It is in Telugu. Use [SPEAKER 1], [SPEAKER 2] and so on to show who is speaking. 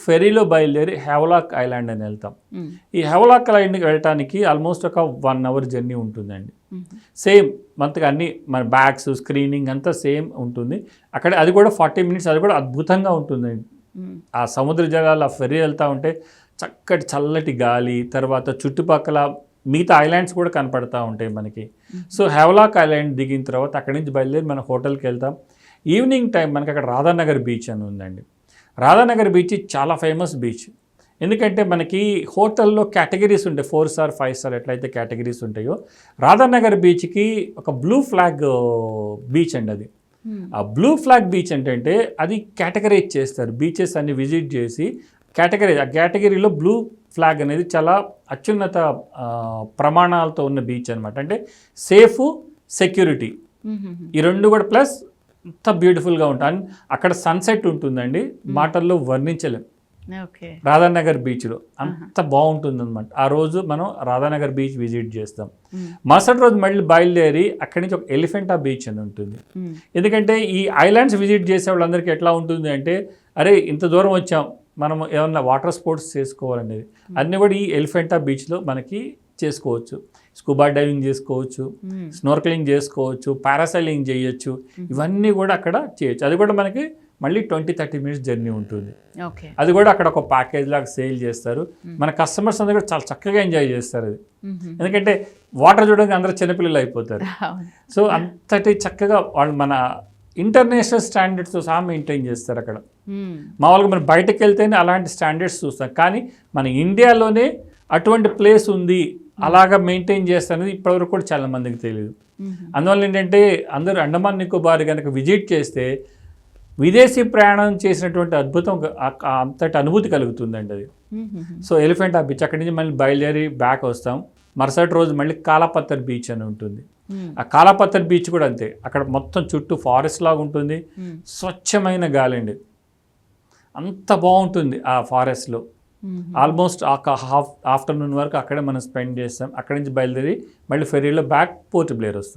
[SPEAKER 1] ఫెరీలో బయలుదేరి హెవలాక్ ఐలాండ్ అని వెళ్తాం. ఈ హెవలాక్ ఐలాండ్కి వెళ్ళటానికి ఆల్మోస్ట్ ఒక 1 అవర్ జర్నీ ఉంటుందండి. సేమ్ మనకి అన్ని మన బ్యాగ్స్ స్క్రీనింగ్ అంతా సేమ్ ఉంటుంది అక్కడ. అది కూడా 40 మినిట్స్, అది కూడా అద్భుతంగా ఉంటుందండి. ఆ సముద్ర జలాలు ఆ ఫెరీ వెళ్తూ ఉంటే చక్కటి చల్లటి గాలి, తర్వాత చుట్టుపక్కల మిగతా ఐలాండ్స్ కూడా కనపడతా ఉంటాయి మనకి. సో హెవలాక్ ఐలాండ్ దిగిన తర్వాత అక్కడి నుంచి బయలుదేరి మన హోటల్కి వెళ్తాం. ఈవినింగ్ టైం మనకి అక్కడ రాధానగర్ బీచ్ అని ఉందండి. రాధానగర్ బీచ్ చాలా ఫేమస్ బీచ్. ఎందుకంటే మనకి హోటల్లో కేటగిరీస్ ఉంటాయి, 4 స్టార్ 5 స్టార్ ఎట్లయితే కేటగిరీస్ ఉంటాయో, రాధానగర్ బీచ్కి ఒక బ్లూ ఫ్లాగ్ బీచ్ అండి అది. ఆ బ్లూ ఫ్లాగ్ బీచ్ ఏంటంటే అది కేటగరైజ్ చేస్తారు, బీచెస్ అన్ని విజిట్ చేసి ఆ కేటగిరీలో బ్లూ ఫ్లాగ్ అనేది చాలా అత్యున్నత ప్రమాణాలతో ఉన్న బీచ్ అనమాట. అంటే సేఫ్, సెక్యూరిటీ ఈ రెండు కూడా, ప్లస్ అంత బ్యూటిఫుల్గా ఉంటుంది. అక్కడ సన్సెట్ ఉంటుందండి, మాటల్లో వర్ణించలేం. రాధానగర్ బీచ్లో అంత బాగుంటుంది అనమాట. ఆ రోజు మనం రాధానగర్ బీచ్ విజిట్ చేస్తాం. మరుసటి రోజు మళ్ళీ బయలుదేరి అక్కడి నుంచి ఒక ఎలిఫెంటా బీచ్ అని ఉంటుంది. ఎందుకంటే ఈ ఐలాండ్స్ విజిట్ చేసే వాళ్ళందరికీ ఎట్లా ఉంటుంది అంటే, అరే ఇంత దూరం వచ్చాం, మనం ఏమన్నా వాటర్ స్పోర్ట్స్ చేసుకోవాలనేది అన్నీ కూడా ఈ ఎలిఫెంటా బీచ్లో మనకి చేసుకోవచ్చు. స్కూబా డైవింగ్ చేసుకోవచ్చు, స్నోర్కలింగ్ చేసుకోవచ్చు, పారాసైలింగ్ చేయొచ్చు, ఇవన్నీ కూడా అక్కడ చేయొచ్చు. అది కూడా మనకి మళ్ళీ 20-30 మినిట్స్ జర్నీ ఉంటుంది. అది కూడా అక్కడ ఒక ప్యాకేజ్ లాగా సేల్ చేస్తారు. మన కస్టమర్స్ అందరూ కూడా చాలా చక్కగా ఎంజాయ్ చేస్తారు అది. ఎందుకంటే వాటర్ చూడడానికి అందరూ చిన్నపిల్లలు అయిపోతారు. సో అంతటి చక్కగా వాళ్ళు మన ఇంటర్నేషనల్ స్టాండర్డ్స్తో సహా మెయింటైన్ చేస్తారు అక్కడ. మామూలుగా మనం బయటకు వెళ్తేనే అలాంటి స్టాండర్డ్స్ చూస్తాం, కానీ మన ఇండియాలోనే అటువంటి ప్లేస్ ఉంది, అలాగా మెయింటైన్ చేస్తారనేది ఇప్పటివరకు కూడా చాలా మందికి తెలియదు. అందువల్ల ఏంటంటే అందరూ అండమాన్ నికోబార్ కనుక విజిట్ చేస్తే విదేశీ ప్రయాణం చేసినటువంటి అద్భుతం, అంతటి అనుభూతి కలుగుతుందండి అది. సో ఎలిఫెంటా బీచ్ అక్కడి నుంచి మళ్ళీ బయలుదేరి బ్యాక్ వస్తాం. మరుసటి రోజు మళ్ళీ కాలాపత్తర్ బీచ్ అని ఉంటుంది. ఆ కాలాపత్తర్ బీచ్ కూడా అంతే, అక్కడ మొత్తం చుట్టూ ఫారెస్ట్ లాగా ఉంటుంది, స్వచ్ఛమైన గాలి అండి, అంత బాగుంటుంది ఆ ఫారెస్ట్లో. ఆల్మోస్ట్ ఆఫ్టర్నూన్ వరకు అక్కడే మనం స్పెండ్ చేస్తాం. అక్కడి నుంచి బయలుదేరి మళ్ళీ ఫెరీలో బ్యాక్ పోర్ట్ బ్లేర్ వస్తాం.